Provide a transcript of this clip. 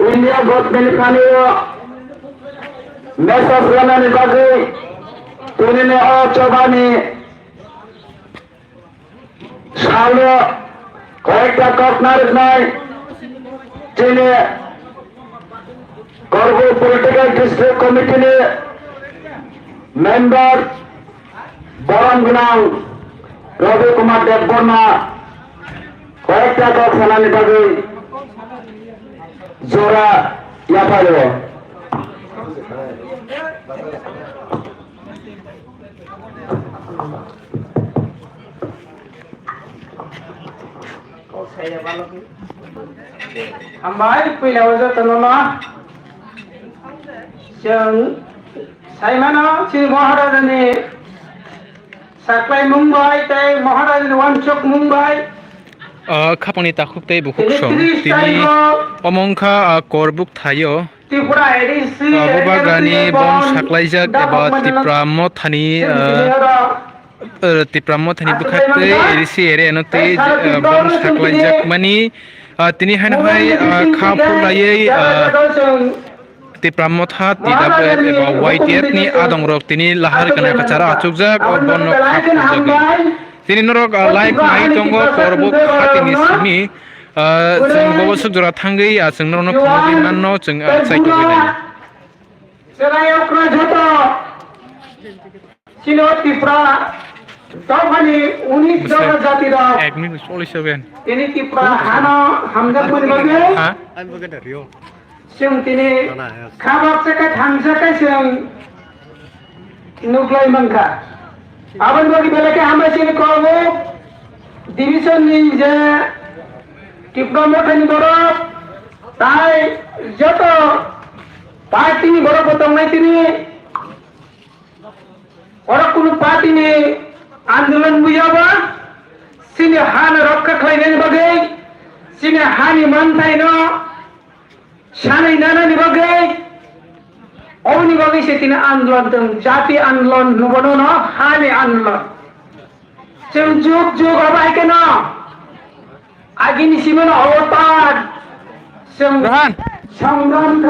India government kaniyo message laman bagi tunine o chobani salo কয়েকটা corner নাই যিনি করব পলিটিক্যাল ডিস্ট্রিক্ট কমিটি মেম্বার বরংগুনাং রবি কুমার দেববর্মা কয়েকটা দল সেনানি বাগে জোড়া ইয়াপাইল Ambai pilau jo tanoma jeng saimano si Maharajani saklai Mumbai tai Maharajani Wanchok Mumbai খাপনি তাখুকতে বুকুকসং তিনি অমংখা Karbook থাইও Tripura ADC অববাগানি বন সাকলাইজাক এবা তিপ্রাম্য থানি বুখাতে এরিসি এরে এনতে বন সাকলাইজাক মানি তিনি হানহাই খাপুলাयै তিপ্রাম্য থা তিদাব এবা ওয়াইটিএফ ni adongrok তিনি lahar kana kacara achukjak bon khapujak তিনি নরক লাইভ নাই দঙ্গ করবুক খাতিনি সিনি जों बबसुक जरा थांगै जों नरनो फुनगै माननो जों साइटगै Selain ukra joto Sino Tripura Tawani 19 dolar jati dah 1 minit 47 ini Tripura hano hamzat pun bagi ha sing tini khabak sekat hamzakai sing nuklai mangka aban bagi belake hamza sini korbo division ni je Tripura mothani boro tai joto party ni boro potong nai tini orang kuno party ni आंदोलन बुझाबा सिने हान रक्का खाइने बगे सिने हानि मानथाइन सानै नानानि बगे औनि बगे सेतिना आन्दोलन दं जाति आन्दोलन नुबनो न हानि आन्दोलन जों जुग जुग अबाय केन आगिनि सिमन अवतार जों संग्राम